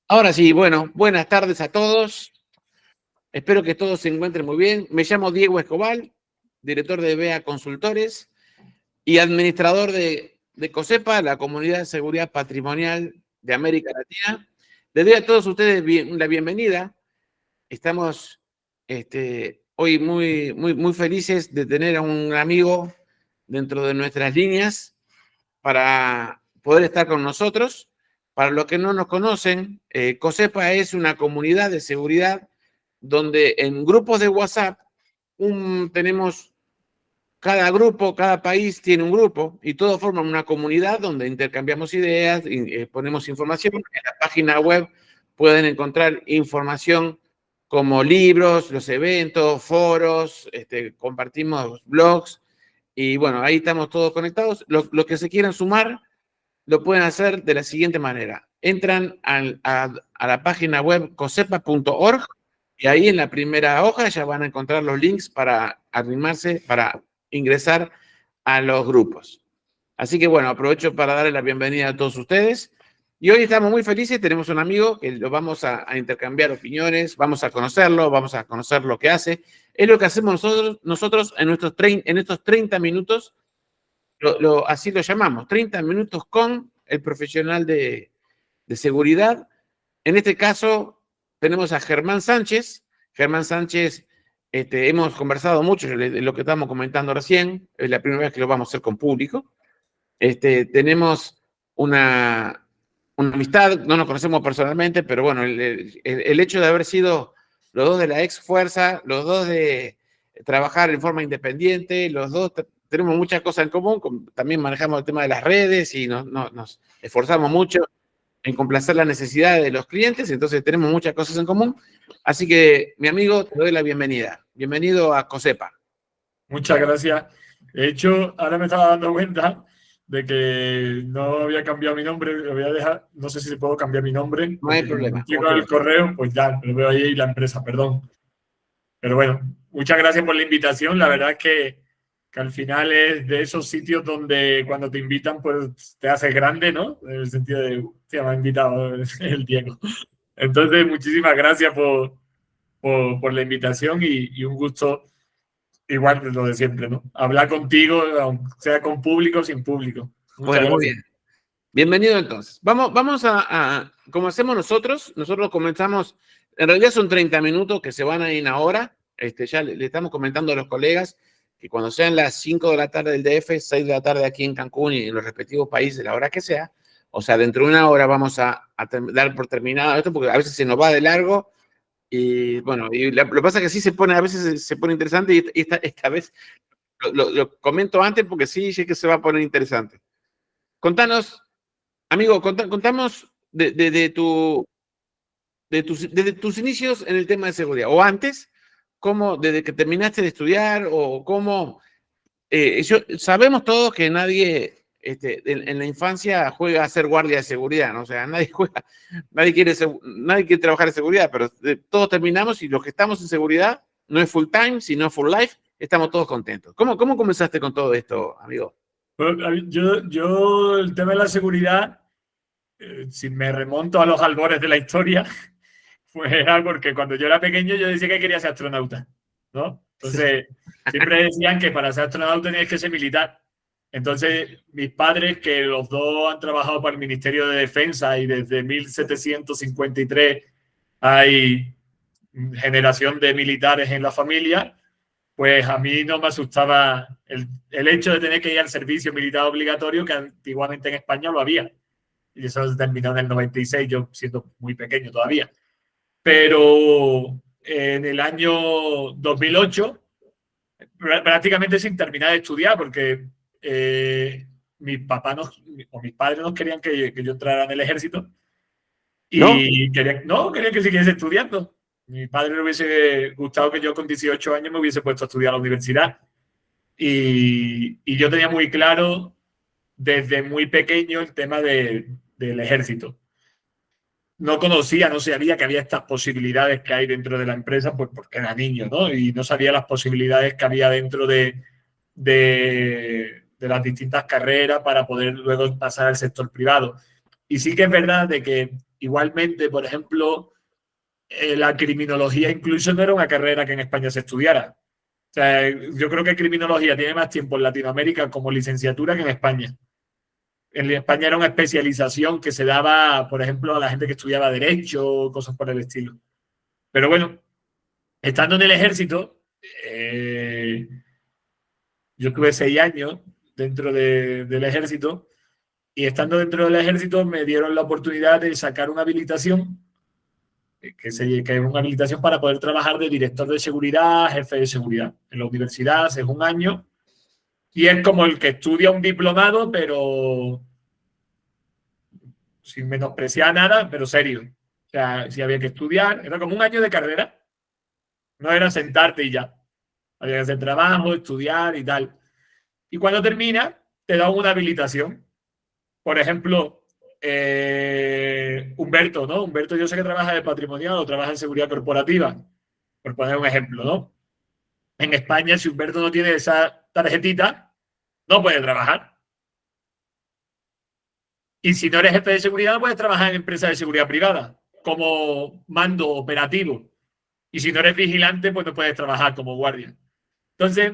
Ahora sí, bueno, buenas tardes a todos. Espero que todos se encuentren muy bien. Me llamo Diego Escobar, director de BEA Consultores y administrador de COSEPA, la Comunidad de Seguridad Patrimonial de América Latina. Les doy a todos ustedes la bienvenida. Estamos hoy muy felices de tener a un amigo dentro de nuestras líneas para poder estar con nosotros. Para los que no nos conocen, COSEPA es una comunidad de seguridad donde en grupos de WhatsApp tenemos cada grupo, cada país tiene un grupo y todos forman una comunidad donde intercambiamos ideas y ponemos información. En la página web pueden encontrar información como libros, los eventos, foros, compartimos blogs y bueno, ahí estamos todos conectados. Los que se quieran sumar lo pueden hacer de la siguiente manera. Entran a la página web cosepa.org y ahí en la primera hoja ya van a encontrar los links para animarse, para ingresar a los grupos. Así que bueno, aprovecho para darle la bienvenida a todos ustedes. Y hoy estamos muy felices, tenemos un amigo que lo vamos a intercambiar opiniones, vamos a conocerlo, vamos a conocer lo que hace. Es lo que hacemos nosotros en estos 30 minutos, así lo llamamos, 30 minutos con el profesional de seguridad. En este caso tenemos a Germán Sánchez. Germán Sánchez, hemos conversado mucho de lo que estamos comentando recién, es la primera vez que lo vamos a hacer con público. Tenemos una amistad, no nos conocemos personalmente, pero bueno, el hecho de haber sido los dos de la ex fuerza, los dos de trabajar en forma independiente, los dos tenemos muchas cosas en común, también manejamos el tema de las redes y nos esforzamos mucho en complacer las necesidades de los clientes, entonces tenemos muchas cosas en común. Así que, mi amigo, te doy la bienvenida. Bienvenido a COSEPA. Muchas gracias. De hecho, ahora me estaba dando cuenta de que no había cambiado mi nombre, lo voy a dejar, no sé si se puedo cambiar mi nombre. No hay problema. Con el correo, pues ya, lo veo ahí la empresa, perdón. Pero bueno, muchas gracias por la invitación. La verdad es que al final es de esos sitios donde cuando te invitan, pues te haces grande, ¿no? En el sentido de, hostia, me ha invitado el Diego. Entonces, muchísimas gracias por la invitación y un gusto. Igual de lo de siempre, ¿no? Hablar contigo, sea con público o sin público. Muchas Bueno, muy gracias. bien. Bienvenido entonces. Vamos a como hacemos nosotros comenzamos, en realidad son 30 minutos que se van a ir ahora. Ya le estamos comentando a los colegas que cuando sean las 5 de la tarde del DF, 6 de la tarde aquí en Cancún y en los respectivos países, la hora que sea, o sea, dentro de una hora vamos a dar por terminado esto, porque a veces se nos va de largo. Y bueno, lo que pasa es que sí a veces se pone interesante y esta vez lo comento antes porque sí sé que se va a poner interesante. Contanos, amigo, contamos desde tus inicios en el tema de seguridad, o antes, desde que terminaste de estudiar, o cómo. Sabemos todos que nadie en la infancia juega a ser guardia de seguridad, ¿no? O sea, nadie quiere trabajar en seguridad, pero todos terminamos y los que estamos en seguridad, no es full time, sino full life, estamos todos contentos. ¿Cómo comenzaste con todo esto, amigo? Bueno, yo el tema de la seguridad, si me remonto a los albores de la historia, pues era porque cuando yo era pequeño yo decía que quería ser astronauta, ¿no? Entonces, siempre decían que para ser astronauta tenías que ser militar. Entonces, mis padres, que los dos han trabajado para el Ministerio de Defensa y desde 1753 hay generación de militares en la familia, pues a mí no me asustaba el hecho de tener que ir al servicio militar obligatorio, que antiguamente en España lo había. Y eso se terminó en el 96, yo siendo muy pequeño todavía. Pero en el año 2008, prácticamente sin terminar de estudiar, porque mis papás o mis padres no querían que yo entrara en el ejército y querían que siguiese estudiando. Mi padre le hubiese gustado que yo con 18 años me hubiese puesto a estudiar a la universidad. Y yo tenía muy claro desde muy pequeño el tema del ejército. No conocía, no sabía que había estas posibilidades que hay dentro de la empresa, pues porque era niño, ¿no? Y no sabía las posibilidades que había dentro de las distintas carreras para poder luego pasar al sector privado. Y sí que es verdad de que igualmente, por ejemplo, la criminología incluso no era una carrera que en España se estudiara. O sea, yo creo que criminología tiene más tiempo en Latinoamérica como licenciatura que en España. En España era una especialización que se daba, por ejemplo, a la gente que estudiaba Derecho, cosas por el estilo. Pero bueno, estando en el ejército, yo tuve 6 años dentro del ejército y estando dentro del ejército me dieron la oportunidad de sacar una habilitación, que es una habilitación para poder trabajar de director de seguridad, jefe de seguridad. En la universidad es un año y es como el que estudia un diplomado, pero sin menospreciar nada, pero serio. O sea, si había que estudiar, era como un año de carrera, no era sentarte y ya. Había que hacer trabajo, estudiar y tal. Y cuando termina, te dan una habilitación. Por ejemplo, Humberto, ¿no? Humberto yo sé que trabaja de patrimonial o trabaja en seguridad corporativa, por poner un ejemplo, ¿no? En España, si Humberto no tiene esa tarjetita, no puede trabajar. Y si no eres jefe de seguridad, no puedes trabajar en empresas de seguridad privada, como mando operativo. Y si no eres vigilante, pues no puedes trabajar como guardia. Entonces,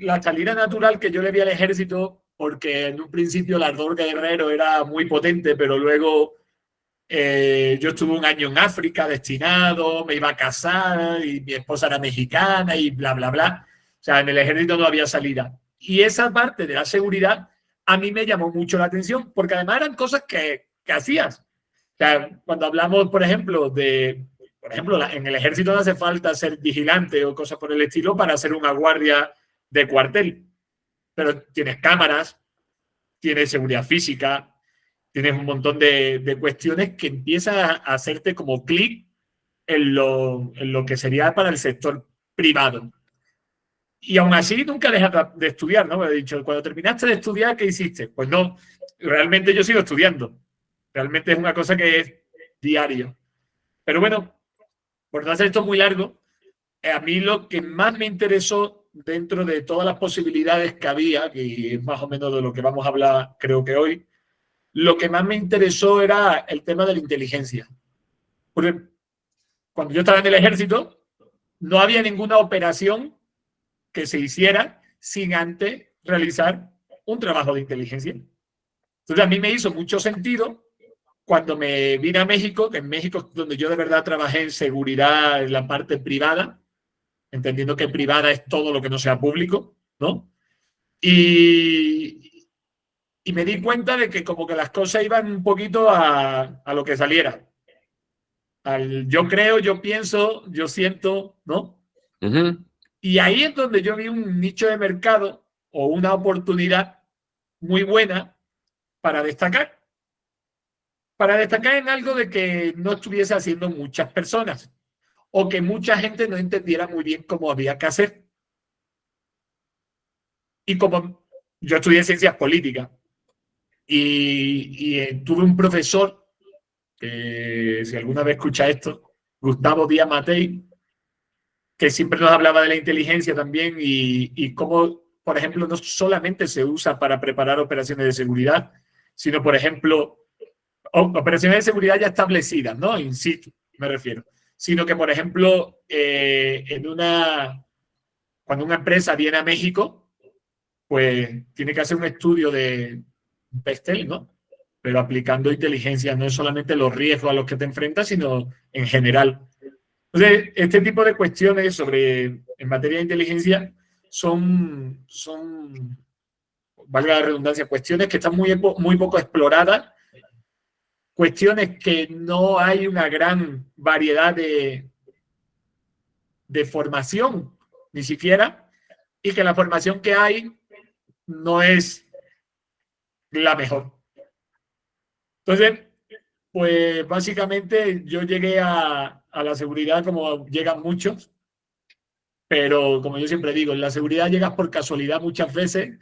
la salida natural que yo le vi al ejército, porque en un principio el ardor guerrero era muy potente, pero luego yo estuve un año en África destinado, me iba a casar y mi esposa era mexicana y bla, bla, bla. O sea, en el ejército no había salida. Y esa parte de la seguridad a mí me llamó mucho la atención, porque además eran cosas que hacías. O sea, cuando hablamos, por ejemplo, en el ejército no hace falta ser vigilante o cosas por el estilo para ser una guardia de cuartel. Pero tienes cámaras, tienes seguridad física, tienes un montón de cuestiones que empiezan a hacerte como clic en lo que sería para el sector privado. Y aún así nunca dejas de estudiar, ¿no? Me he dicho, cuando terminaste de estudiar, ¿qué hiciste? Pues no, realmente yo sigo estudiando. Realmente es una cosa que es diario. Pero bueno, por no hacer esto muy largo, a mí lo que más me interesó dentro de todas las posibilidades que había, que es más o menos de lo que vamos a hablar creo que hoy, lo que más me interesó era el tema de la inteligencia. Porque cuando yo estaba en el ejército, no había ninguna operación que se hiciera sin antes realizar un trabajo de inteligencia. Entonces a mí me hizo mucho sentido cuando me vine a México, que en México es donde yo de verdad trabajé en seguridad en la parte privada, entendiendo que privada es todo lo que no sea público, ¿no? Y me di cuenta de que como que las cosas iban un poquito a lo que saliera. Al yo creo, yo pienso, yo siento, ¿no? Y ahí es donde yo vi un nicho de mercado o una oportunidad muy buena para destacar. Para destacar en algo de que no estuviese haciendo muchas personas o que mucha gente no entendiera muy bien cómo había que hacer. Y como yo estudié ciencias políticas y tuve un profesor que, si alguna vez escucha esto, Gustavo Díaz Matei, que siempre nos hablaba de la inteligencia también y cómo, por ejemplo, no solamente se usa para preparar operaciones de seguridad, sino, por ejemplo, operaciones de seguridad ya establecidas, ¿no? In situ, me refiero. Sino que, por ejemplo, cuando una empresa viene a México, pues tiene que hacer un estudio de Pestel, ¿no? Pero aplicando inteligencia, no es solamente los riesgos a los que te enfrentas, sino en general. Entonces, este tipo de cuestiones en materia de inteligencia son valga la redundancia, cuestiones que están muy poco exploradas, cuestiones que no hay una gran variedad de formación, ni siquiera, y que la formación que hay no es la mejor. Entonces, pues básicamente yo llegué a la seguridad como llegan muchos, pero como yo siempre digo, en la seguridad llegas por casualidad muchas veces,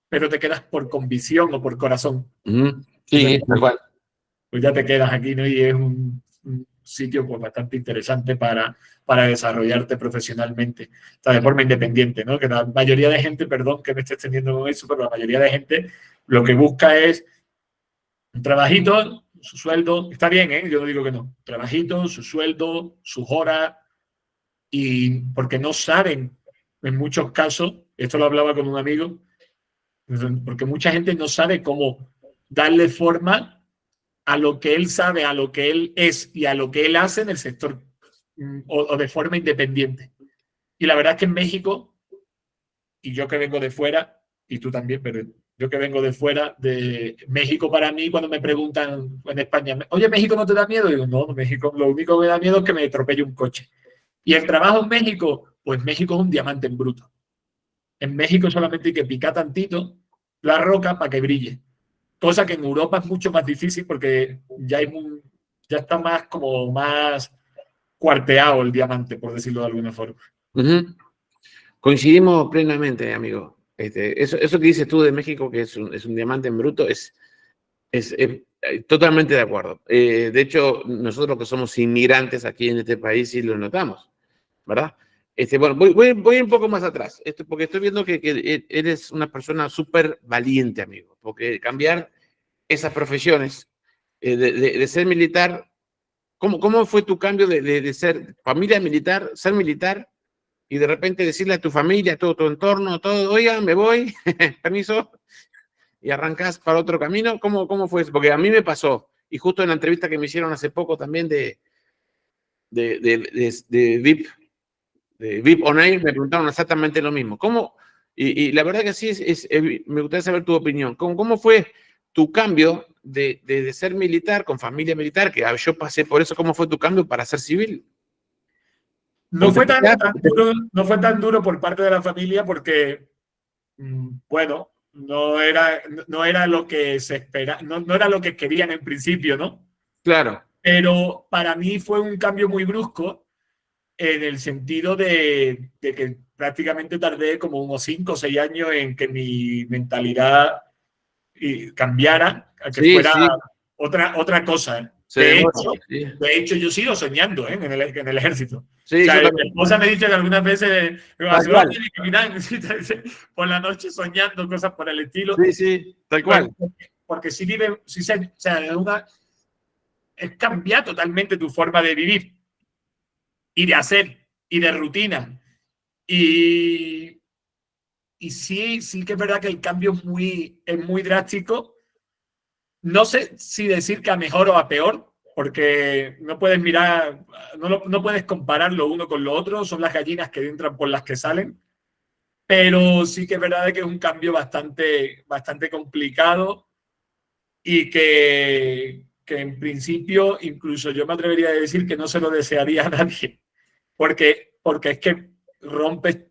pero te quedas por convicción o por corazón. Sí, tal cual. Pues ya te quedas aquí, ¿no? Y es un sitio pues, bastante interesante para desarrollarte profesionalmente, o sea, de forma independiente, ¿no? Que la mayoría de gente, perdón que me esté extendiendo con eso, pero la mayoría de gente lo que busca es un trabajito, su sueldo. Está bien, ¿eh? Yo no digo que no. Trabajito, su sueldo, sus horas, y porque no saben, en muchos casos, esto lo hablaba con un amigo, porque mucha gente no sabe cómo darle forma a lo que él sabe, a lo que él es y a lo que él hace en el sector o de forma independiente. Y la verdad es que en México, y yo que vengo de fuera, y tú también, pero yo que vengo de fuera, de México, para mí, cuando me preguntan en España, oye, ¿México no te da miedo? Y digo, no, México, lo único que me da miedo es que me atropelle un coche. Y el trabajo en México, pues México es un diamante en bruto. En México solamente hay que picar tantito la roca para que brille. Cosa que en Europa es mucho más difícil porque ya está más como más cuarteado el diamante, por decirlo de alguna forma. Coincidimos plenamente, amigo. Eso que dices tú de México, que es un diamante en bruto, es totalmente de acuerdo. De hecho, nosotros que somos inmigrantes aquí en este país sí lo notamos, ¿verdad? Bueno, voy un poco más atrás, porque estoy viendo que eres una persona súper valiente, amigo, porque cambiar esas profesiones, de ser militar, ¿cómo fue tu cambio de ser familia militar, ser militar, y de repente decirle a tu familia, a todo tu entorno, todo, oiga, me voy, permiso, y arrancas para otro camino? ¿Cómo fue eso? Porque a mí me pasó, y justo en la entrevista que me hicieron hace poco también de VIP, de VIP On Air, me preguntaron exactamente lo mismo. ¿Cómo? Y la verdad que sí, me gustaría saber tu opinión. ¿Cómo fue tu cambio de ser militar, con familia militar, que yo pasé por eso? ¿Cómo fue tu cambio para ser civil? No fue no fue tan duro por parte de la familia porque, bueno, no era lo que se espera, no era lo que querían en principio, ¿no? Claro. Pero para mí fue un cambio muy brusco en el sentido de que prácticamente tardé como unos 5 o 6 años en que mi mentalidad cambiara, a que fuera Sí. otra cosa. Se demora, sí. De hecho, yo sigo soñando en el ejército. Sí, o sea, yo mi también. esposa me ha dicho que algunas veces por la noche soñando cosas por el estilo. Sí, tal cual. Porque si vive, o sea, es cambiar totalmente tu forma de vivir y de hacer y de rutina. Y sí que es verdad que el cambio es muy drástico. No sé si decir que a mejor o a peor, porque no puedes mirar, no puedes comparar lo uno con lo otro, son las gallinas que entran por las que salen, pero sí que es verdad que es un cambio bastante complicado y que en principio incluso yo me atrevería a decir que no se lo desearía a nadie, porque es que rompes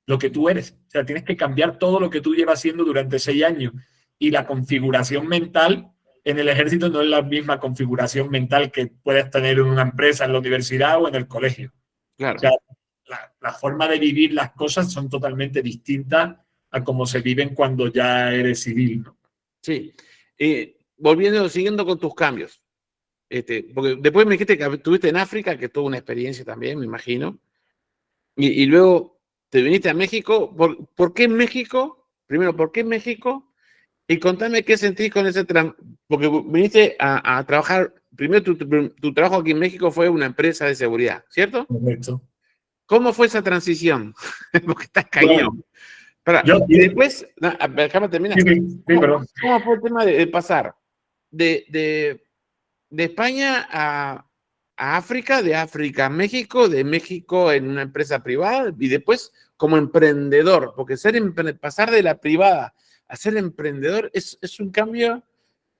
lo que tú eres. O sea, tienes que cambiar todo lo que tú llevas haciendo durante 6 años. Y la configuración mental en el ejército no es la misma configuración mental que puedes tener en una empresa, en la universidad o en el colegio. Claro. O sea, la forma de vivir las cosas son totalmente distintas a cómo se viven cuando ya eres civil, ¿no? Sí. Siguiendo con tus cambios. Porque después me dijiste que estuviste en África, que tuvo una experiencia también, me imagino. Y luego te viniste a México. ¿Por qué México? Primero, ¿por qué México? Y contame qué sentís con ese porque viniste a trabajar. Primero, tu trabajo aquí en México fue una empresa de seguridad, ¿cierto? Correcto. ¿Cómo fue esa transición? Porque estás cañón. Y después, déjame terminar. ¿Cómo fue el tema de pasar de España a África, de África a México, de México en una empresa privada y después como emprendedor? Porque pasar de la privada a ser emprendedor es un cambio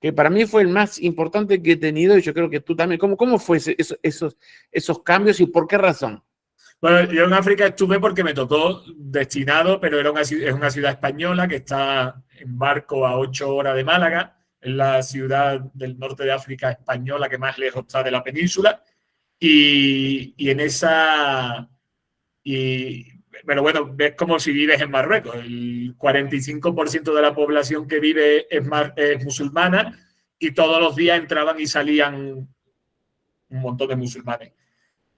que para mí fue el más importante que he tenido, y yo creo que tú también. ¿Cómo fue esos cambios y por qué razón? Bueno, yo en África estuve porque me tocó destinado, pero es una ciudad española que está en barco a 8 horas de Málaga. Es la ciudad del norte de África española que más lejos está de la península. Pero bueno, ves como si vives en Marruecos. El 45% de la población que vive es musulmana y todos los días entraban y salían un montón de musulmanes.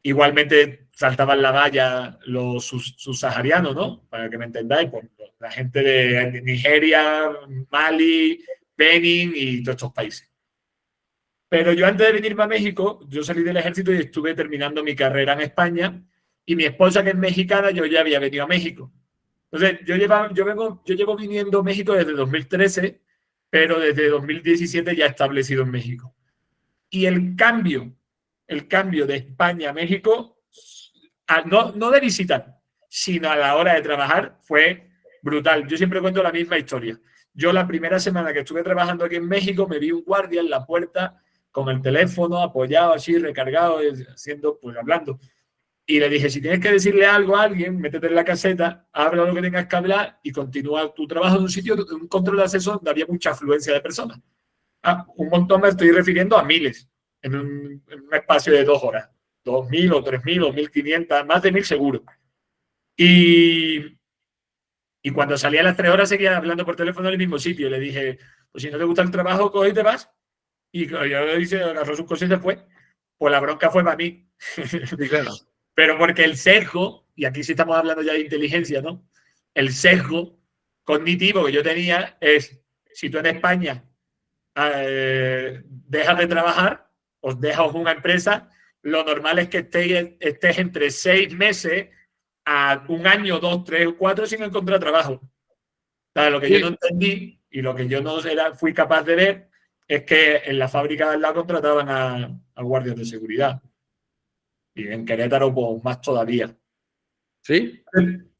Igualmente saltaban la valla los subsaharianos, ¿no? Para que me entendáis, pues, la gente de Nigeria, Mali, Benin y todos estos países. Pero yo antes de venirme a México, yo salí del ejército y estuve terminando mi carrera en España y mi esposa, que es mexicana, yo ya había venido a México. Entonces, yo llevo viniendo a México desde 2013, pero desde 2017 ya establecido en México. Y el cambio de España a México, no de visitar, sino a la hora de trabajar, fue brutal. Yo siempre cuento la misma historia. Yo la primera semana que estuve trabajando aquí en México me vi un guardia en la puerta con el teléfono apoyado así, recargado, haciendo, pues hablando. Y le dije, si tienes que decirle algo a alguien, métete en la caseta, habla lo que tengas que hablar y continúa tu trabajo en un sitio, en un control de acceso donde había mucha afluencia de personas. Un montón me estoy refiriendo a miles en un espacio de 2 horas. 2.000 o 3.000 o 1.500, más de 1.000 seguro. Y cuando salía a las 3 horas seguía hablando por teléfono en el mismo sitio. Le dije, pues si no te gusta el trabajo, coge y te vas. Y yo dice, agarró sus cosas y se fue. Pues la bronca fue para mí. Sí, claro. Pero porque el sesgo, y aquí sí estamos hablando ya de inteligencia, ¿no? El sesgo cognitivo que yo tenía es, si tú en España dejas de trabajar, os dejas una empresa, lo normal es que estés entre 6 meses a 1 año, 2, 3 o 4 sin encontrar trabajo. O sea, lo que yo no entendí y lo que yo no fui capaz de ver es que en la fábrica de al lado contrataban a guardias de seguridad. Y en Querétaro, pues más todavía. ¿Sí?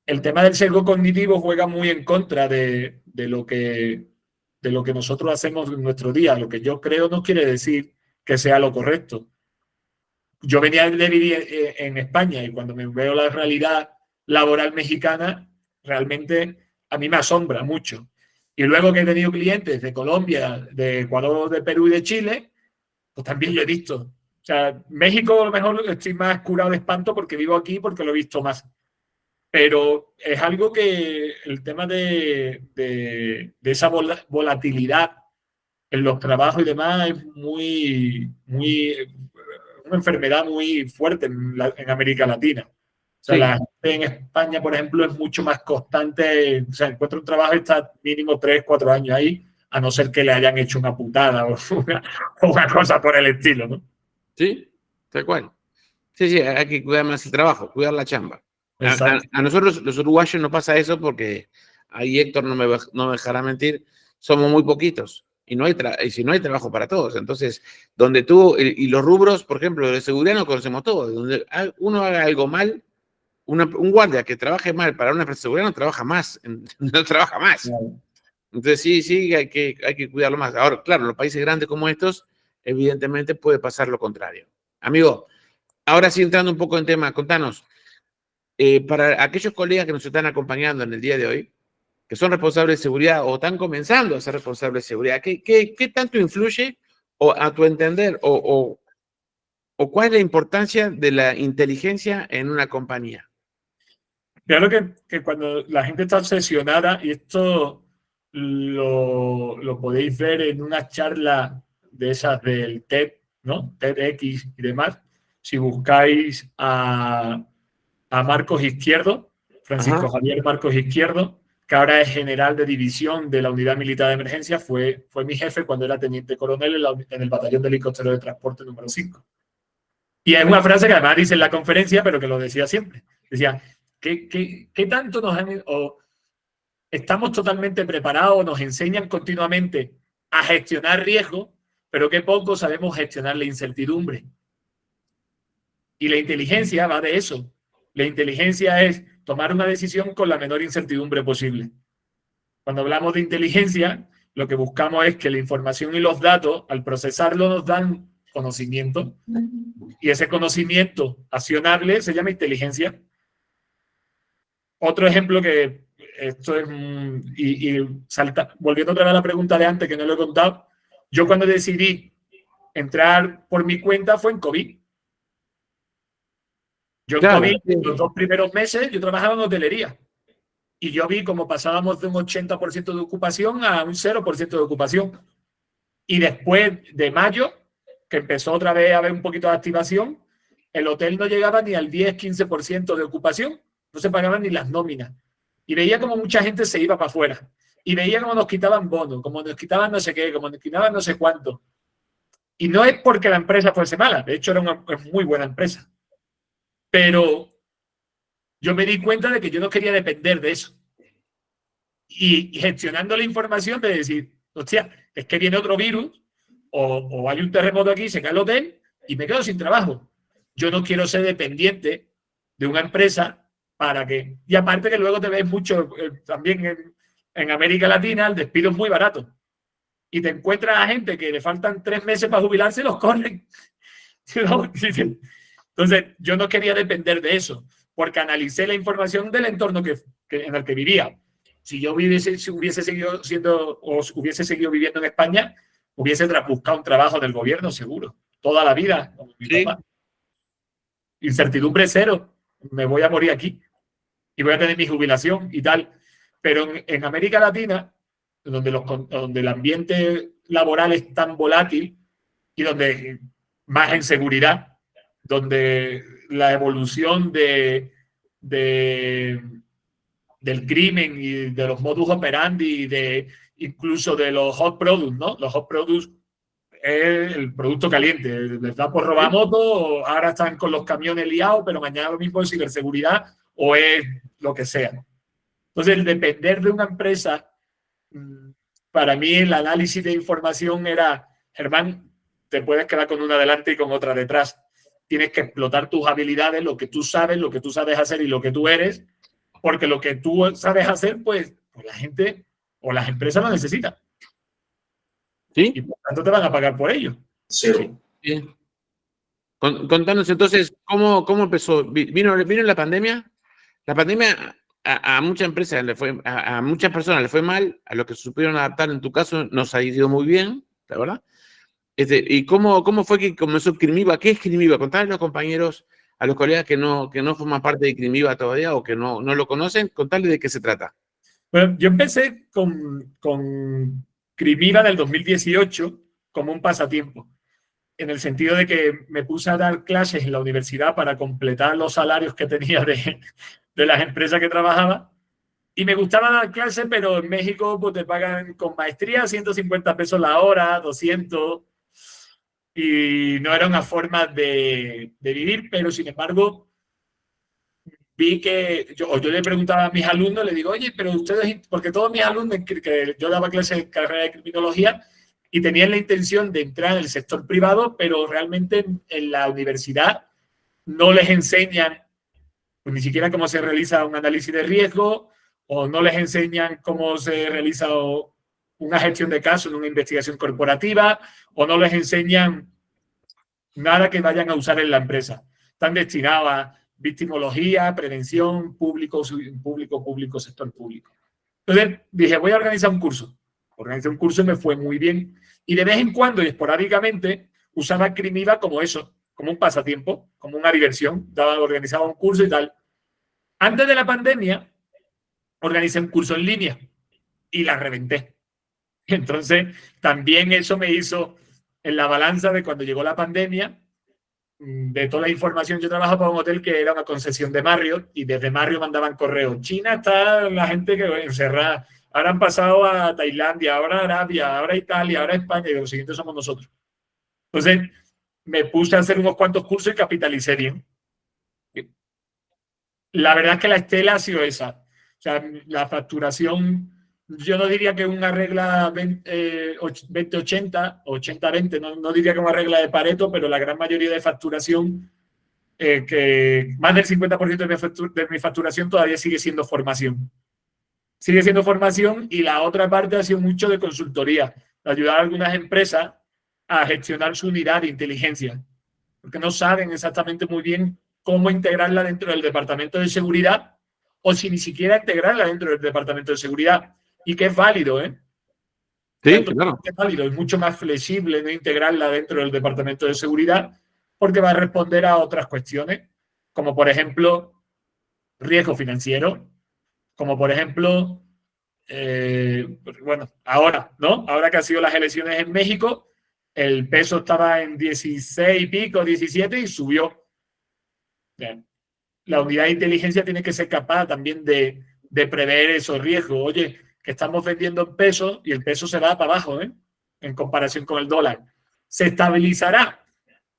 El tema del sesgo cognitivo juega muy en contra de lo que nosotros hacemos en nuestro día. Lo que yo creo no quiere decir que sea lo correcto. Yo venía de vivir en España y cuando me veo la realidad laboral mexicana, realmente a mí me asombra mucho. Y luego que he tenido clientes de Colombia, de Ecuador, de Perú y de Chile, pues también lo he visto. O sea, México a lo mejor estoy más curado de espanto porque vivo aquí, porque lo he visto más. Pero es algo que el tema de esa volatilidad en los trabajos y demás es una enfermedad muy fuerte en América Latina. O sea, Sí. la gente en España, por ejemplo, es mucho más constante. O sea, encuentra un trabajo y está mínimo 3, 4 años ahí, a no ser que le hayan hecho una putada o una cosa por el estilo, ¿no? Sí, tal cual. Sí, sí, hay que cuidar más el trabajo, cuidar la chamba. Exacto. A nosotros, los uruguayos, no pasa eso porque ahí Héctor no me dejará mentir, somos muy poquitos y y si no hay trabajo para todos. Entonces, donde y los rubros, por ejemplo, de seguridad no conocemos todos. Donde uno haga algo mal, un guardia que trabaje mal para una empresa de seguridad no trabaja más, no trabaja más. Claro. Entonces, sí, hay que cuidarlo más. Ahora, claro, los países grandes como estos, evidentemente puede pasar lo contrario. Amigo, ahora sí entrando un poco en tema, contanos, para aquellos colegas que nos están acompañando en el día de hoy, que son responsables de seguridad o están comenzando a ser responsables de seguridad, ¿qué tanto influye o a tu entender o cuál es la importancia de la inteligencia en una compañía? Claro que cuando la gente está obsesionada, y esto lo podéis ver en una charla de esas del TED, ¿no? TEDx y demás, si buscáis a Marcos Izquierdo, Francisco Ajá. Javier Marcos Izquierdo, que ahora es general de división de la Unidad Militar de Emergencia, fue mi jefe cuando era teniente coronel en el batallón de helicópteros de transporte número 5. Y es una frase que además dice en la conferencia, pero que lo decía siempre. Decía, ¿qué tanto nos han... o estamos totalmente preparados, nos enseñan continuamente a gestionar riesgo, pero qué poco sabemos gestionar la incertidumbre? Y la inteligencia va de eso. La inteligencia es tomar una decisión con la menor incertidumbre posible. Cuando hablamos de inteligencia, lo que buscamos es que la información y los datos, al procesarlo, nos dan conocimiento. Y ese conocimiento accionable se llama inteligencia. Otro ejemplo que esto es, volviendo otra vez a la pregunta de antes que no lo he contado, yo cuando decidí entrar por mi cuenta fue en COVID. Yo en Claro, COVID, sí. los 2 primeros meses, yo trabajaba en hotelería y yo vi cómo pasábamos de un 80% de ocupación a un 0% de ocupación. Y después de mayo, que empezó otra vez a haber un poquito de activación, el hotel no llegaba ni al 10-15% de ocupación, no se pagaban ni las nóminas. Y veía como mucha gente se iba para afuera. Y veía como nos quitaban bonos, como nos quitaban no sé qué, como nos quitaban no sé cuánto. Y no es porque la empresa fuese mala, de hecho era una muy buena empresa. Pero yo me di cuenta de que yo no quería depender de eso. Y gestionando la información de decir, hostia, es que viene otro virus o hay un terremoto aquí, se cae el hotel y me quedo sin trabajo. Yo no quiero ser dependiente de una empresa para que... Y aparte que luego te ves mucho, también en América Latina, el despido es muy barato. Y te encuentras a gente que le faltan 3 meses para jubilarse y los corren. Entonces, yo no quería depender de eso, porque analicé la información del entorno en el que vivía. Si yo hubiese seguido siendo o hubiese seguido viviendo en España, hubiese buscado un trabajo del gobierno, seguro, toda la vida, como mi papá. Incertidumbre cero, me voy a morir aquí y voy a tener mi jubilación y tal. Pero en América Latina, donde el ambiente laboral es tan volátil y donde más inseguridad, donde la evolución del crimen y de los modus operandi y incluso de los hot products, ¿no? Los hot products es el producto caliente. Les da por robar motos, ahora están con los camiones liados, pero mañana lo mismo es ciberseguridad o es lo que sea. Entonces, el depender de una empresa, para mí el análisis de información era, Germán, te puedes quedar con una delante y con otra detrás. Tienes que explotar tus habilidades, lo que tú sabes hacer y lo que tú eres, porque lo que tú sabes hacer, pues la gente o las empresas lo necesitan. ¿Sí? Y por tanto te van a pagar por ello. Sí. Bien. Contanos entonces, ¿cómo empezó? ¿Vino la pandemia? La pandemia a muchas empresas a muchas personas le fue mal, a los que se supieron adaptar, en tu caso, nos ha ido muy bien, la verdad. ¿Y cómo fue que comenzó Crimiva? ¿Qué es Crimiva? Contale a los compañeros, a los colegas que no forman parte de Crimiva todavía o que no lo conocen, contale de qué se trata. Bueno, yo empecé con Crimiva en el 2018 como un pasatiempo, en el sentido de que me puse a dar clases en la universidad para completar los salarios que tenía de las empresas que trabajaba. Y me gustaba dar clases, pero en México pues, te pagan con maestría 150 pesos la hora, 200, y no era una forma de vivir, pero sin embargo vi que yo le preguntaba a mis alumnos, le digo, oye, pero ustedes, porque todos mis alumnos, que yo daba clases en carrera de criminología y tenían la intención de entrar en el sector privado, pero realmente en la universidad no les enseñan ni siquiera cómo se realiza un análisis de riesgo o no les enseñan cómo se realiza una gestión de casos en una investigación corporativa o no les enseñan nada que vayan a usar en la empresa. Están destinados a victimología, prevención, público, sector público. Entonces dije, voy a organizar un curso. Organizé un curso y me fue muy bien. Y de vez en cuando y esporádicamente usaba Crimiva como eso, como un pasatiempo, como una diversión. Organizaba un curso y tal. Antes de la pandemia, organicé un curso en línea y la reventé. Entonces, también eso me hizo en la balanza de cuando llegó la pandemia, de toda la información. Yo trabajaba para un hotel que era una concesión de Marriott y desde Marriott mandaban correos. China está la gente que encerrada. Ahora han pasado a Tailandia, ahora a Arabia, ahora a Italia, ahora a España y los siguientes somos nosotros. Entonces, me puse a hacer unos cuantos cursos y capitalicé bien. La verdad es que la estela ha sido esa. O sea, la facturación, yo no diría que una regla 20-80, 80-20, no diría que una regla de Pareto, pero la gran mayoría de facturación, que más del 50% de mi facturación todavía sigue siendo formación. Sigue siendo formación y la otra parte ha sido mucho de consultoría, de ayudar a algunas empresas a gestionar su unidad de inteligencia, porque no saben exactamente muy bien cómo integrarla dentro del departamento de seguridad o si ni siquiera integrarla dentro del departamento de seguridad. Y que es válido, ¿eh? Sí, claro. Es válido, es mucho más flexible no integrarla dentro del departamento de seguridad porque va a responder a otras cuestiones, como por ejemplo riesgo financiero, como por ejemplo, bueno, ahora, ¿no? Ahora que han sido las elecciones en México, el peso estaba en 16 y pico, 17 y subió. Bien. La unidad de inteligencia tiene que ser capaz también de prever esos riesgos. Oye, que estamos vendiendo en pesos y el peso se va para abajo, ¿eh? En comparación con el dólar. ¿Se estabilizará?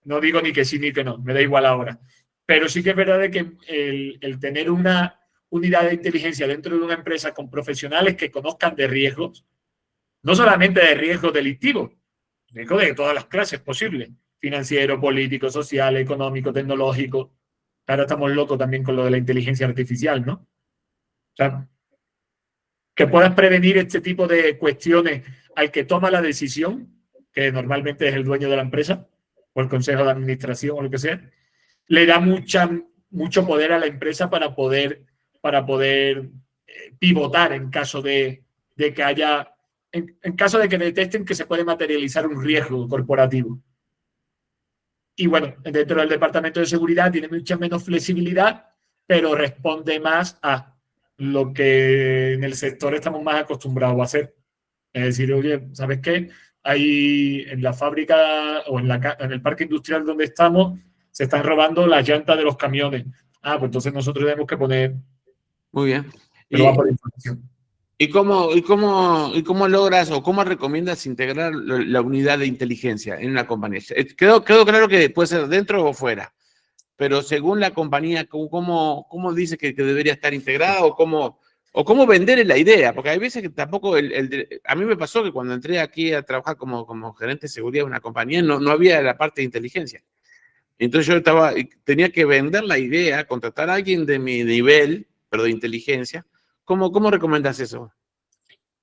No digo ni que sí ni que no, me da igual ahora. Pero sí que es verdad de que el tener una unidad de inteligencia dentro de una empresa con profesionales que conozcan de riesgos, no solamente de riesgos delictivos, riesgos de todas las clases posibles, financiero, político, social, económico, tecnológico. Ahora estamos locos también con lo de la inteligencia artificial, ¿no? O sea, que puedas prevenir este tipo de cuestiones al que toma la decisión, que normalmente es el dueño de la empresa, o el consejo de administración o lo que sea, le da mucho poder a la empresa para poder pivotar en caso de que haya, en caso de que detecten que se puede materializar un riesgo corporativo. Y bueno, dentro del Departamento de Seguridad tiene mucha menos flexibilidad, pero responde más a lo que en el sector estamos más acostumbrados a hacer. Es decir, oye, ¿sabes qué? Ahí en la fábrica o en el parque industrial donde estamos se están robando las llantas de los camiones. Ah, pues entonces nosotros tenemos que poner, Muy bien. pero va por información. ¿Y cómo logras o cómo recomiendas integrar la unidad de inteligencia en una compañía? Quedó claro que puede ser dentro o fuera, pero según la compañía, ¿cómo dice que debería estar integrada o cómo vender la idea? Porque hay veces que tampoco, a mí me pasó que cuando entré aquí a trabajar como gerente de seguridad de una compañía, no había la parte de inteligencia. Entonces yo tenía que vender la idea, contratar a alguien de mi nivel, pero de inteligencia. ¿Cómo recomiendas eso?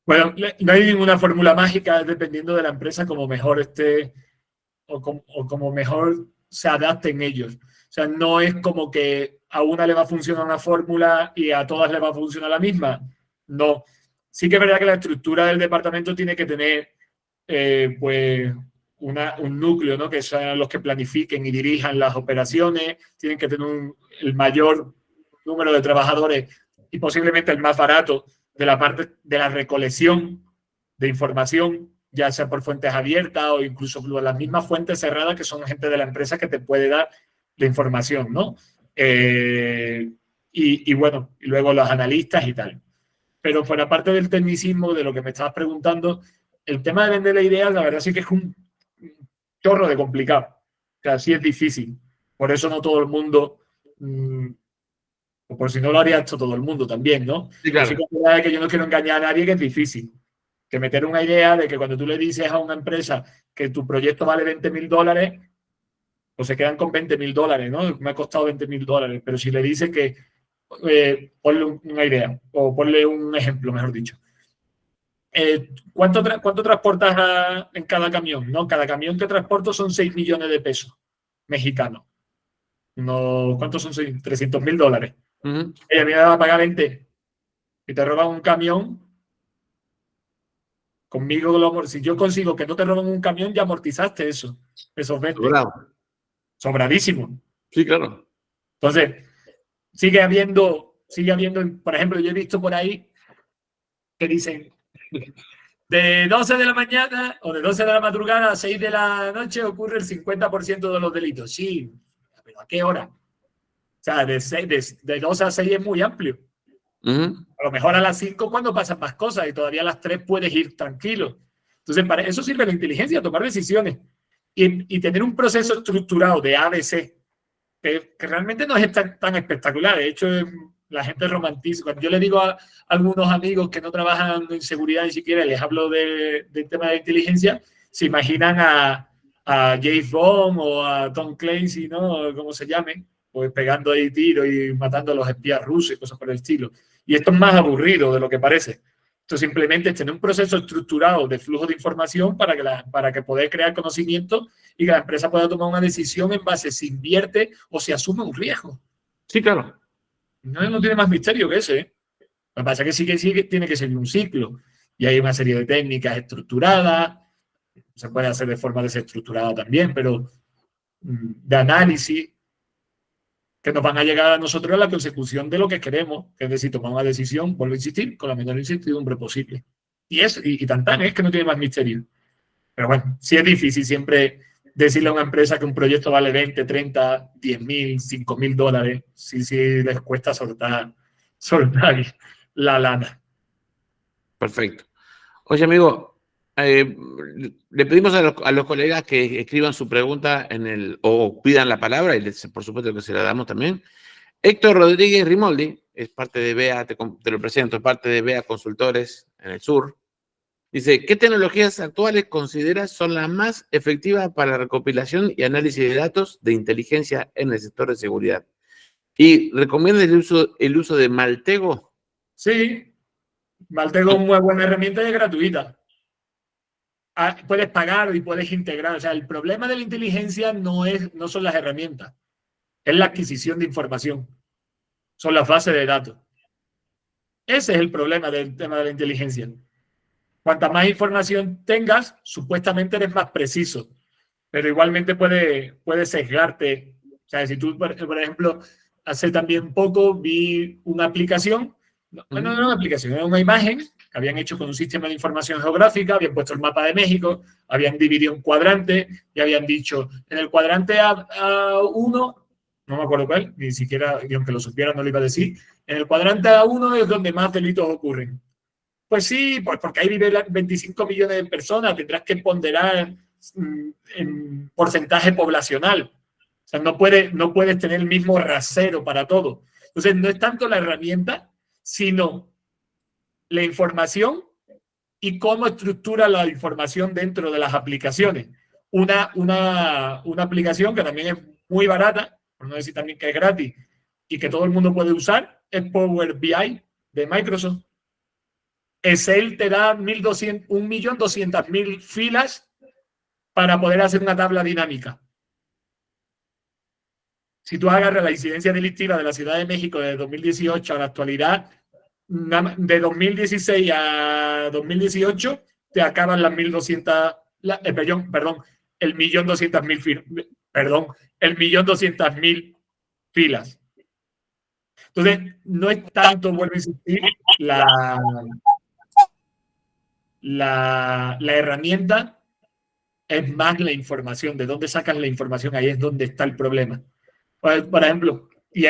Bueno, no hay ninguna fórmula mágica, dependiendo de la empresa, como mejor esté o como mejor se adapten ellos. O sea, no es como que a una le va a funcionar una fórmula y a todas le va a funcionar la misma. No. Sí que es verdad que la estructura del departamento tiene que tener pues un núcleo, ¿no? Que sean los que planifiquen y dirijan las operaciones, tienen que tener el mayor número de trabajadores y posiblemente el más barato de la parte de la recolección de información, ya sea por fuentes abiertas o incluso las mismas fuentes cerradas que son gente de la empresa que te puede dar la información, ¿no? Y bueno, y luego los analistas y tal. Pero por aparte del tecnicismo, de lo que me estabas preguntando, el tema de vender la idea, la verdad sí que es un chorro de complicado. O sea, sí es difícil. Por eso no todo el mundo, o por si no lo haría esto todo el mundo también, ¿no? Sí, Pero sí claro. que yo no quiero engañar a nadie, que es difícil. Que meter una idea de que cuando tú le dices a una empresa que tu proyecto vale $20,000, pues se quedan con $20,000, ¿no? Me ha costado $20,000. Pero si le dices que ponle una idea o ponle un ejemplo, mejor dicho. ¿Cuánto transportas en cada camión? ¿No? Cada camión que transporto son 6 millones de pesos mexicanos. No, ¿cuántos son? $300,000. Uh-huh. Ella a mí me va a pagar 20 y te roban un camión. Conmigo, si yo consigo que no te roben un camión, ya amortizaste esos 20. Bravo. Sobradísimo. Sí, claro. Entonces, sigue habiendo, por ejemplo, yo he visto por ahí que dicen de 12 de la mañana o de 12 de la madrugada a 6 de la noche ocurre el 50% de los delitos. Sí, pero ¿a qué hora? O sea, de 12 a 6 es muy amplio. Uh-huh. A lo mejor a las 5 cuando pasan más cosas y todavía a las 3 puedes ir tranquilo. Entonces, para eso sirve la inteligencia, tomar decisiones y tener un proceso estructurado de ABC que realmente no es tan espectacular. De hecho, la gente romantiza. Cuando yo le digo a algunos amigos que no trabajan en seguridad ni siquiera, les hablo del tema de inteligencia, se imaginan a James Bond o a Tom Clancy, ¿no? Como se llame, pues pegando ahí tiros y matando a los espías rusos y cosas por el estilo. Y esto es más aburrido de lo que parece. Esto simplemente es tener un proceso estructurado de flujo de información para que poder crear conocimiento y que la empresa pueda tomar una decisión en base si invierte o si asume un riesgo. Sí, claro. No tiene más misterio que ese. Lo que pasa es que sí que tiene que seguir un ciclo. Y hay una serie de técnicas estructuradas. Se puede hacer de forma desestructurada también, pero de análisis que nos van a llegar a nosotros a la consecución de lo que queremos, que es decir, tomar una decisión, vuelvo a insistir, con la menor incertidumbre posible. Y tan es que no tiene más misterio. Pero bueno, sí es difícil siempre decirle a una empresa que un proyecto vale 20, 30, 10,000, $5,000. Sí les cuesta soltar la lana. Perfecto. Oye, amigo, Le pedimos a los colegas que escriban su pregunta o pidan la palabra, y por supuesto que se la damos también. Héctor Rodríguez Rimoldi, es parte de BEA, te lo presento, es parte de BEA Consultores en el sur. Dice, ¿qué tecnologías actuales consideras son las más efectivas para la recopilación y análisis de datos de inteligencia en el sector de seguridad? ¿Y recomiendas el uso de Maltego? Sí, Maltego es una buena herramienta y es gratuita. Puedes pagar y puedes integrar. O sea, el problema de la inteligencia no son las herramientas, es la adquisición de información. Son las bases de datos. Ese es el problema del tema de la inteligencia. Cuanta más información tengas, supuestamente eres más preciso, pero igualmente puede sesgarte. O sea, si tú, por ejemplo, hace también poco vi una aplicación, bueno, no era una aplicación, era una imagen que habían hecho con un sistema de información geográfica, habían puesto el mapa de México, habían dividido un cuadrante y habían dicho, en el cuadrante A1, no me acuerdo cuál, ni siquiera, y aunque lo supiera no lo iba a decir, en el cuadrante A1 es donde más delitos ocurren. Pues sí, pues porque ahí viven 25 millones de personas, tendrás que ponderar en porcentaje poblacional. O sea, no puedes tener el mismo rasero para todo. Entonces, no es tanto la herramienta, sino la información y cómo estructura la información dentro de las aplicaciones. Una aplicación que también es muy barata, por no decir también que es gratis, y que todo el mundo puede usar, es Power BI de Microsoft. Excel te da 1.200.000 filas para poder hacer una tabla dinámica. Si tú agarras la incidencia delictiva de la Ciudad de México de 2018 a la actualidad, de 2016 a 2018, te acaban las 1.200.000, el 1.200.000 filas. Entonces, no es tanto, vuelvo a insistir, la herramienta, es más la información. ¿De dónde sacas la información? Ahí es donde está el problema. Por ejemplo, y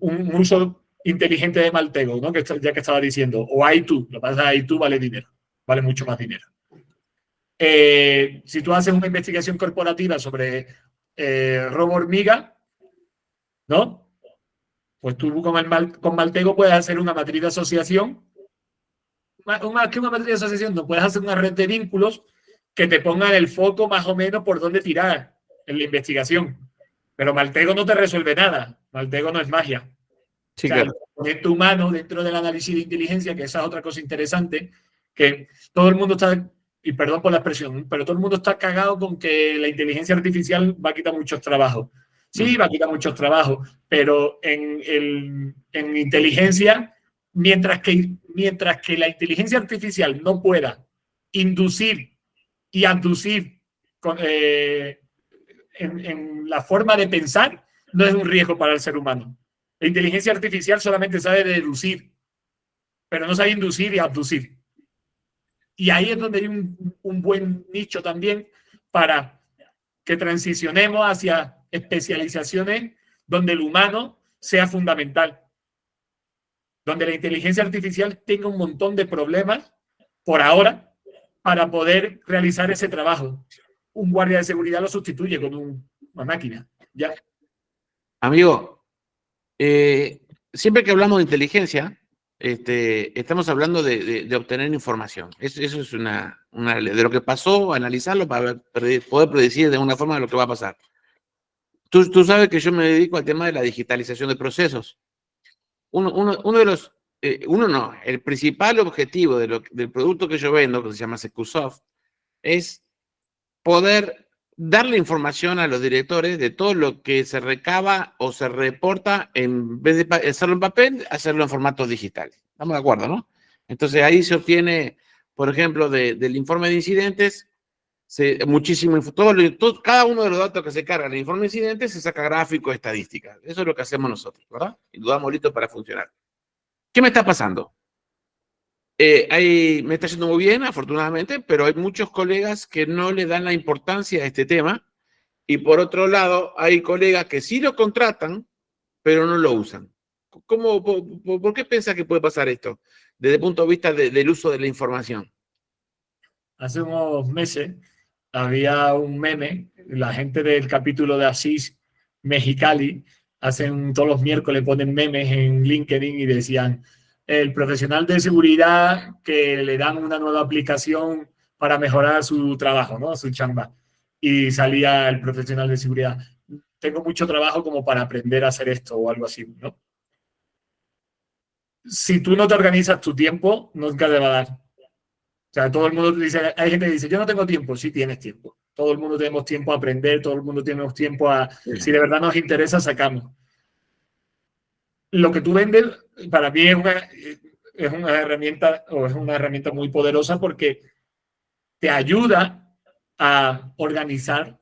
un uso inteligente de Maltego, ¿no? Ya que estaba diciendo, o i2, lo que pasa es que i2 vale dinero, vale mucho más dinero. Si tú haces una investigación corporativa sobre robo hormiga, ¿no? Pues tú con Maltego puedes hacer una matriz de asociación. Más que una matriz de asociación, no puedes hacer una red de vínculos que te pongan el foco más o menos por dónde tirar en la investigación. Pero Maltego no te resuelve nada. Maltego no es magia. Sí, o sea, claro. poner tu mano dentro del análisis de inteligencia, que esa es otra cosa interesante, que todo el mundo está, y perdón por la expresión, pero todo el mundo está cagado con que la inteligencia artificial va a quitar muchos trabajos. Sí, va a quitar muchos trabajos, pero en inteligencia, mientras que la inteligencia artificial no pueda inducir y abducir en la forma de pensar, no es un riesgo para el ser humano. La inteligencia artificial solamente sabe deducir, pero no sabe inducir y abducir. Y ahí es donde hay un buen nicho también para que transicionemos hacia especializaciones donde el humano sea fundamental, donde la inteligencia artificial tenga un montón de problemas por ahora para poder realizar ese trabajo. Un guardia de seguridad lo sustituye con una máquina. Ya. Amigo, siempre que hablamos de inteligencia, estamos hablando de obtener información. Eso es de lo que pasó, analizarlo para poder predecir de una forma lo que va a pasar. Tú sabes que yo me dedico al tema de la digitalización de procesos. El principal objetivo del producto que yo vendo, que se llama Secusoft, es poder darle información a los directores de todo lo que se recaba o se reporta, en vez de hacerlo en papel, hacerlo en formato digital. ¿Estamos de acuerdo, no? Entonces ahí se obtiene, por ejemplo, del informe de incidentes, cada uno de los datos que se carga en el informe de incidentes se saca gráfico, estadística. Eso es lo que hacemos nosotros, ¿verdad? Y lo damos listo para funcionar. ¿Qué me está pasando? Me está yendo muy bien, afortunadamente, pero hay muchos colegas que no le dan la importancia a este tema. Y por otro lado, hay colegas que sí lo contratan, pero no lo usan. ¿Por qué piensas que puede pasar esto? Desde el punto de vista del uso de la información. hace unos meses había un meme, la gente del capítulo de Asís Mexicali todos los miércoles ponen memes en LinkedIn y decían, el profesional de seguridad que le dan una nueva aplicación para mejorar su trabajo, ¿no? Su chamba. Y salía el profesional de seguridad. Tengo mucho trabajo como para aprender a hacer esto o algo así, ¿no? Si tú no te organizas tu tiempo, nunca te va a dar. O sea, todo el mundo dice, hay gente que dice, yo no tengo tiempo. Sí tienes tiempo. Todo el mundo tenemos tiempo a aprender, todo el mundo tenemos tiempo a, si de verdad nos interesa, sacamos. Lo que tú vendes, para mí es una herramienta o es una herramienta muy poderosa porque te ayuda a organizar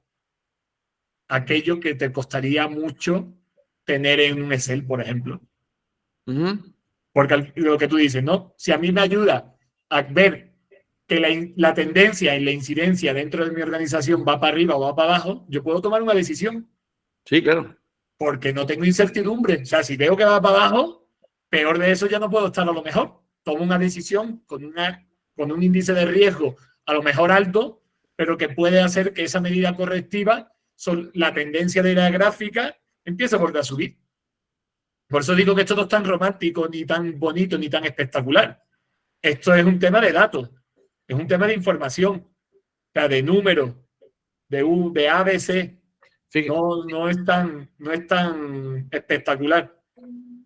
aquello que te costaría mucho tener en un Excel, por ejemplo. Porque lo que tú dices, ¿no? Si a mí me ayuda a ver que la tendencia y la incidencia dentro de mi organización va para arriba o va para abajo, yo puedo tomar una decisión. Sí, claro. Porque no tengo incertidumbre. O sea, si veo que va para abajo, peor de eso ya no puedo estar a lo mejor. Tomo una decisión con un índice de riesgo a lo mejor alto, pero que puede hacer que esa medida correctiva, la tendencia de la gráfica, empiece a volver a subir. Por eso digo que esto no es tan romántico, ni tan bonito, ni tan espectacular. Esto es un tema de datos, es un tema de información, o sea, de números, de ABC. No es tan espectacular.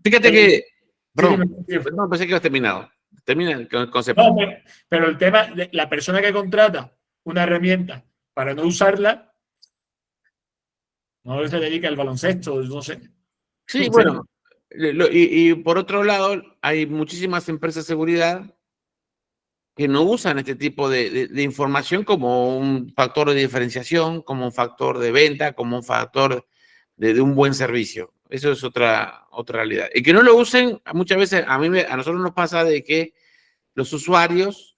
Fíjate que... Perdón, no, pensé que habías terminado. Termina el concepto. No, pero el tema de la persona que contrata una herramienta para no usarla, no se dedica al baloncesto, no sé. Sí, bueno. Y por otro lado, hay muchísimas empresas de seguridad que no usan este tipo de información como un factor de diferenciación, como un factor de venta, como un factor de un buen servicio. Eso es otra realidad. Y que no lo usen, muchas veces a nosotros nos pasa de que los usuarios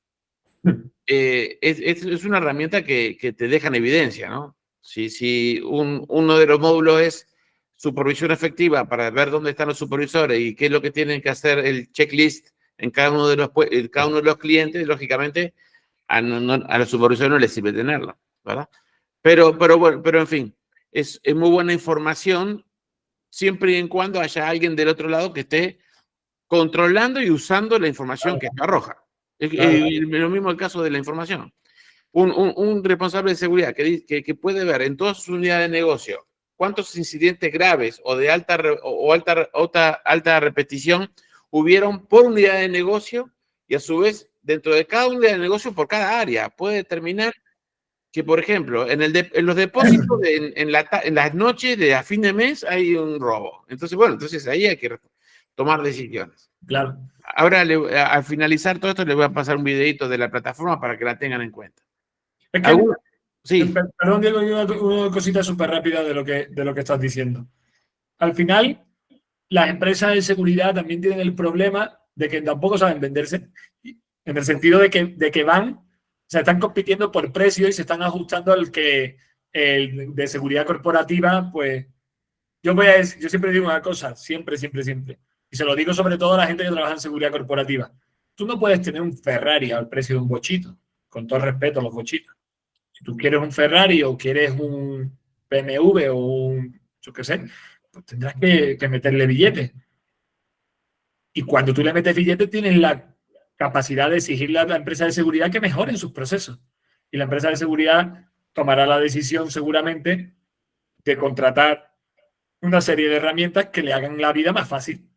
es una herramienta que te deja en evidencia, ¿no? Si uno de los módulos es supervisión efectiva para ver dónde están los supervisores y qué es lo que tienen que hacer el checklist en cada uno de los clientes, lógicamente a los supervisores no les sirve tenerlo, ¿verdad? Pero en fin, es muy buena información siempre y en cuando haya alguien del otro lado que esté controlando y usando la información que arroja. Lo mismo el caso de la información. Un responsable de seguridad que puede ver en todas sus unidades de negocio cuántos incidentes graves o de alta repetición hubieron por unidad de negocio y a su vez dentro de cada unidad de negocio por cada área. Puede determinar que, por ejemplo, en los depósitos en las noches de a fin de mes hay un robo. Entonces ahí hay que tomar decisiones. Claro. Ahora, al finalizar todo esto, les voy a pasar un videito de la plataforma para que la tengan en cuenta. Es que, sí. Perdón, Diego, una cosita súper rápida de lo que estás diciendo. Al final, las empresas de seguridad también tienen el problema de que tampoco saben venderse, en el sentido de que están compitiendo por precio y se están ajustando al que el de seguridad corporativa, pues yo siempre digo una cosa, siempre, y se lo digo sobre todo a la gente que trabaja en seguridad corporativa. Tú no puedes tener un Ferrari al precio de un bochito, con todo respeto a los bochitos. Si tú quieres un Ferrari o quieres un BMW o yo qué sé, pues tendrás que meterle billetes. Y cuando tú le metes billetes, tienes la capacidad de exigirle a la empresa de seguridad que mejoren sus procesos. Y la empresa de seguridad tomará la decisión seguramente de contratar una serie de herramientas que le hagan la vida más fácil.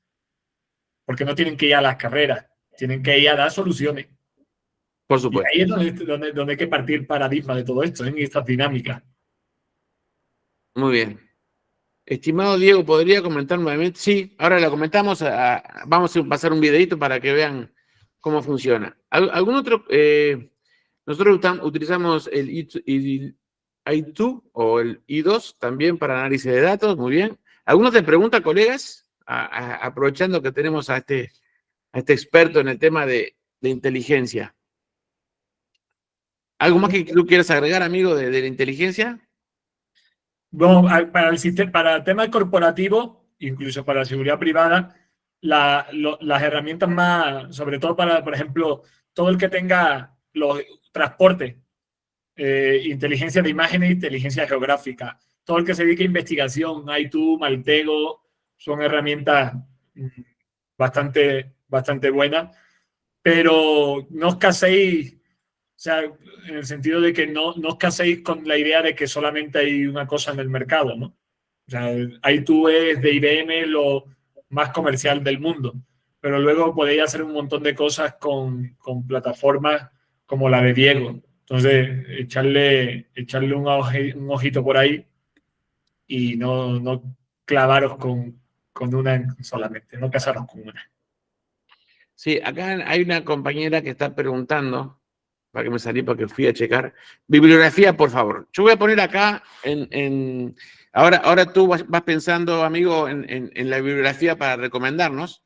Porque no tienen que ir a las carreras, tienen que ir a dar soluciones. Por supuesto. Y ahí es donde hay que partir el paradigma de todo esto, en estas dinámicas. Muy bien. Estimado Diego, ¿podría comentar nuevamente? Sí, ahora la comentamos. Vamos a pasar un videito para que vean cómo funciona. ¿Algún otro? Nosotros utilizamos el I2 o el I2 también para análisis de datos. Muy bien. ¿Alguno te pregunta, colegas? Aprovechando que tenemos a este experto en el tema de inteligencia. ¿Algo más que tú quieras agregar, amigo, de la inteligencia? Bueno, para el tema corporativo, incluso para la seguridad privada, las herramientas más, sobre todo para, por ejemplo, todo el que tenga transporte, inteligencia de imágenes e inteligencia geográfica. Todo el que se dedique a investigación, iTunes, Maltego, son herramientas bastante buenas, pero no os caséis, o sea, en el sentido de que no os caséis con la idea de que solamente hay una cosa en el mercado, ¿no? O sea, iTunes es de IBM lo más comercial del mundo, pero luego podéis hacer un montón de cosas con plataformas como la de Diego. Entonces, echarle un ojito por ahí y no clavaros con una solamente, no casaros con una. Sí, acá hay una compañera que está preguntando, para que me salí porque fui a checar, bibliografía, por favor. Yo voy a poner acá ahora tú vas pensando, amigo, en la bibliografía para recomendarnos,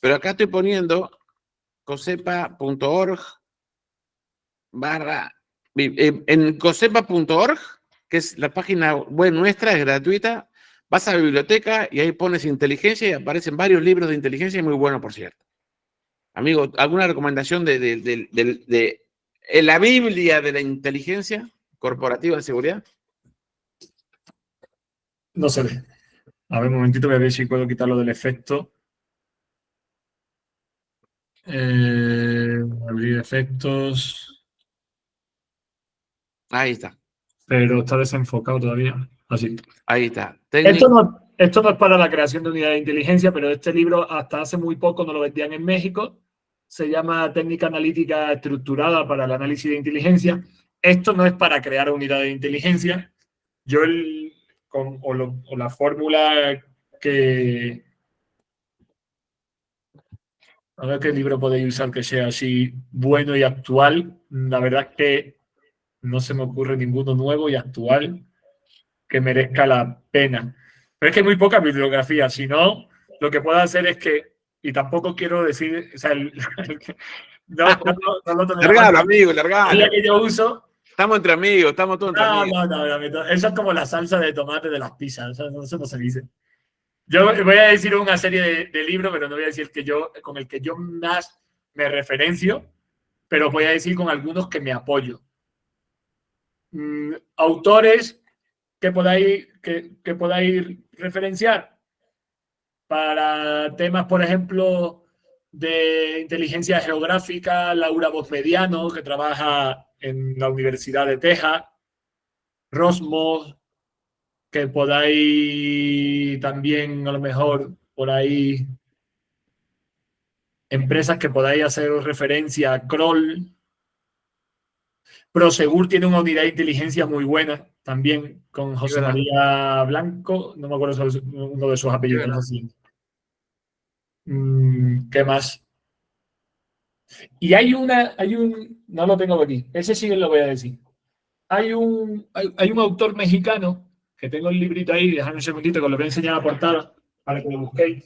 pero acá estoy poniendo cosepa.org en cosepa.org, que es la página web nuestra, es gratuita, vas a la biblioteca y ahí pones inteligencia y aparecen varios libros de inteligencia muy buenos, por cierto. Amigo, ¿alguna recomendación de la Biblia de la inteligencia corporativa de seguridad? No se ve. A ver, un momentito, voy a ver si puedo quitarlo del efecto. Abrir efectos. Ahí está. Pero está desenfocado todavía. Así. Ahí está. Esto no es para la creación de unidades de inteligencia, pero este libro hasta hace muy poco no lo vendían en México. Se llama Técnica Analítica Estructurada para el Análisis de Inteligencia. Esto no es para crear unidades de inteligencia. Yo la fórmula que... A ver qué libro podéis usar que sea así bueno y actual. La verdad es que no se me ocurre ninguno nuevo y actual que merezca la pena. Pero es que hay muy poca bibliografía. Si no, lo que puedo hacer es que, y tampoco quiero decir, o sea, no lo tomé largalo, amigo, largalo. la que yo uso. Estamos entre amigos, estamos todos entre amigos. No, eso es como la salsa de tomate de las pizzas. Eso no se dice. Yo voy a decir una serie de libros, pero no voy a decir con el que yo más me referencio, pero voy a decir con algunos que me apoyo. Autores que podáis referenciar para temas, por ejemplo, de inteligencia geográfica, Laura Bozmediano, que trabaja en la Universidad de Texas, Rosmos, que podáis también, a lo mejor, por ahí, empresas que podáis hacer referencia a Kroll. Prosegur tiene una unidad de inteligencia muy buena también, con José María Blanco, no me acuerdo uno de sus apellidos. ¿Qué más? Y no lo tengo aquí, ese sí lo voy a decir. Hay un autor mexicano, que tengo el librito ahí, dejadme un segundito que lo voy a enseñar a la portada para que lo busquéis.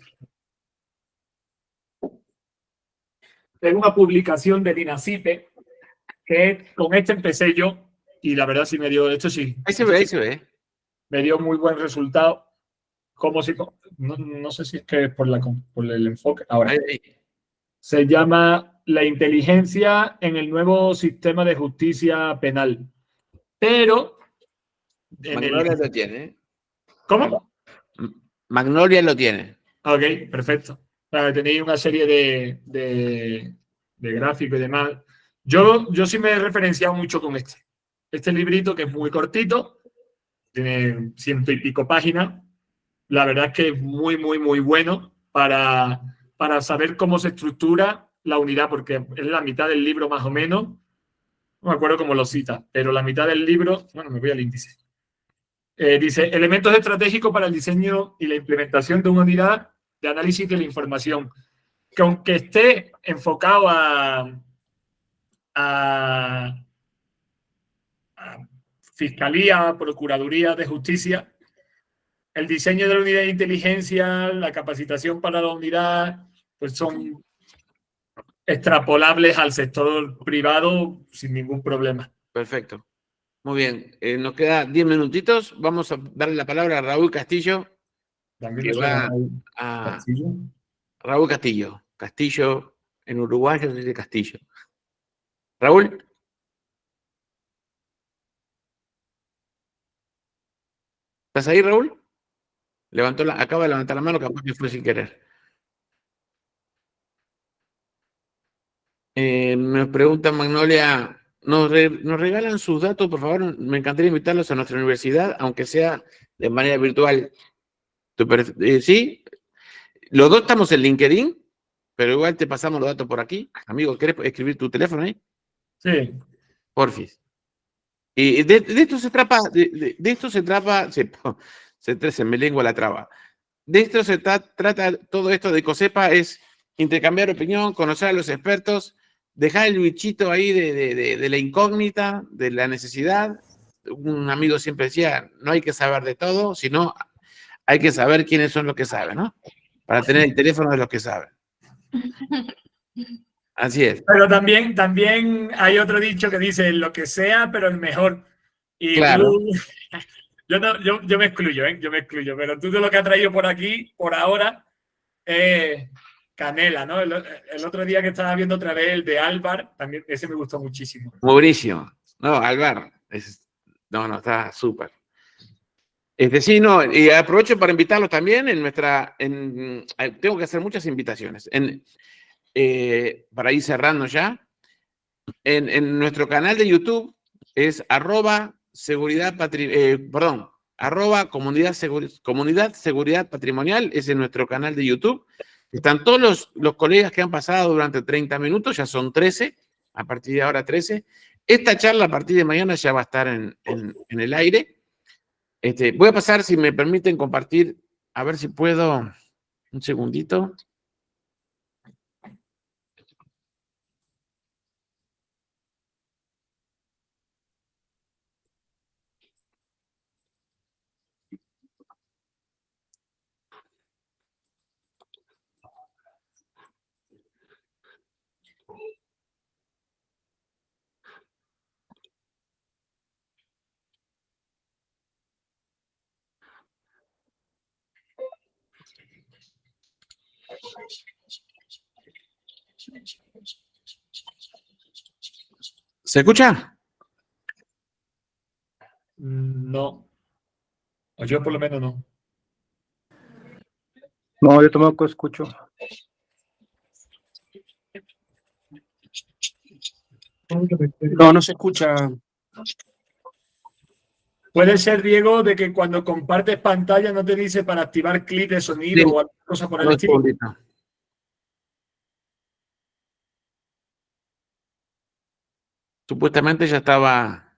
Tengo una publicación de Dinacipe, que con este empecé yo, y la verdad sí me dio, esto sí. Ahí se ve. Me dio muy buen resultado. Como si, no sé si es que es por el enfoque. Ahora, ahí. Se llama La inteligencia en el nuevo sistema de justicia penal. Pero... Magnolia lo tiene. ¿Cómo? Magnolia lo tiene. Ok, perfecto. Tenéis una serie de gráficos y demás. Yo sí me he referenciado mucho con este librito, que es muy cortito, tiene 100 y pico páginas. La verdad es que es muy, muy, muy bueno para saber cómo se estructura la unidad, porque es la mitad del libro más o menos. No me acuerdo cómo lo cita, pero la mitad del libro, bueno, me voy al índice. Dice, elementos estratégicos para el diseño y la implementación de una unidad de análisis de la información, que aunque esté enfocado a Fiscalía, Procuraduría de Justicia, el diseño de la unidad de inteligencia, la capacitación para la unidad, pues son extrapolables al sector privado sin ningún problema. Perfecto. Muy bien. Nos queda 10 minutitos. Vamos a darle la palabra a Raúl Castillo. Que va a Castillo. Raúl Castillo. Castillo, en uruguayo se dice Castillo. Raúl. ¿Estás ahí, Raúl? Acaba de levantar la mano, capaz que fue sin querer. Me pregunta Magnolia, ¿nos regalan sus datos, por favor? Me encantaría invitarlos a nuestra universidad, aunque sea de manera virtual. ¿Sí? Los dos estamos en LinkedIn, pero igual te pasamos los datos por aquí. Amigo, ¿querés escribir tu teléfono ahí? Sí. Porfis. Y de esto se trata, de esto se trata, se me lengua la traba. De esto se trata todo esto de COSEPA, es intercambiar opinión, conocer a los expertos, dejar el bichito ahí de la incógnita, de la necesidad. Un amigo siempre decía, no hay que saber de todo, sino hay que saber quiénes son los que saben, ¿no? Para tener el teléfono de los que saben. Así es. Pero también hay otro dicho que dice lo que sea, pero el mejor. Y Claro. tú, yo me excluyo, ¿eh? Yo me excluyo, pero tú de lo que has traído por aquí, por ahora, Canela, ¿no? El otro día que estaba viendo otra vez el de Álvar, también ese me gustó muchísimo. Buenísimo. No, Álvar, no, está súper. Sí, no, y aprovecho para invitarlos también tengo que hacer muchas invitaciones. Para ir cerrando ya, en nuestro canal de YouTube es comunidad seguridad patrimonial, es en nuestro canal de YouTube. Están todos los colegas que han pasado durante 30 minutos, ya son 13, a partir de ahora 13. Esta charla a partir de mañana ya va a estar en el aire. Voy a pasar, si me permiten compartir, a ver si puedo, un segundito. ¿Se escucha? No. O yo por lo menos no. No, yo tampoco escucho. No, no se escucha. Puede ser, Diego, de que cuando compartes pantalla no te dice para activar clic de sonido Sí. o alguna cosa por el Un estilo. segundito. Supuestamente ya estaba.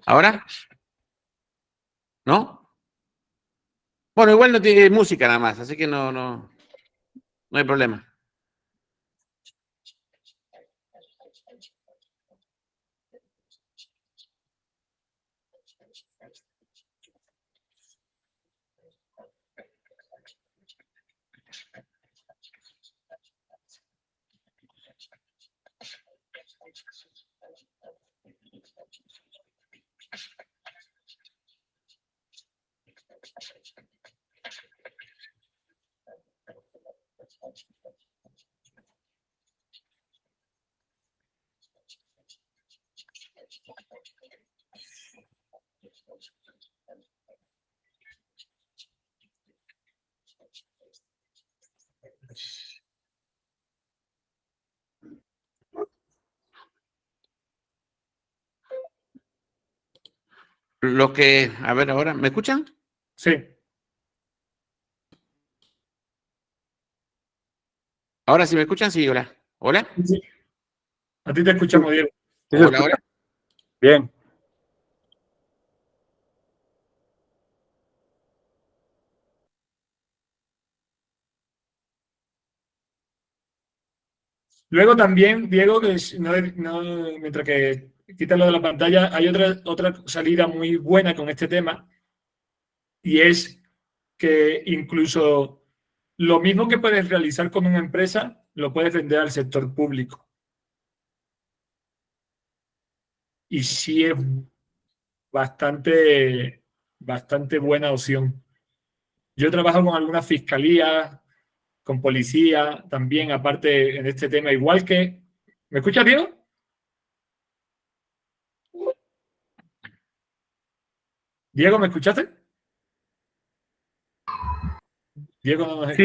¿Ahora? ¿No? Bueno, igual no tiene música nada más, así que no hay problema. A ver ahora, ¿me escuchan? Sí. Ahora sí me escuchan, sí, hola. ¿Hola? Sí. A ti te escuchamos, Diego. Sí se Hola, escucha. hola. Bien. Luego también, Diego, que mientras que quitas lo de la pantalla, hay otra salida muy buena con este tema, y es que incluso lo mismo que puedes realizar con una empresa, lo puedes vender al sector público. Y sí es bastante buena opción. Yo trabajo con algunas fiscalías con policía también, aparte en este tema, igual que... ¿Me escuchas, Diego? Diego, ¿me escuchaste? Diego no nos...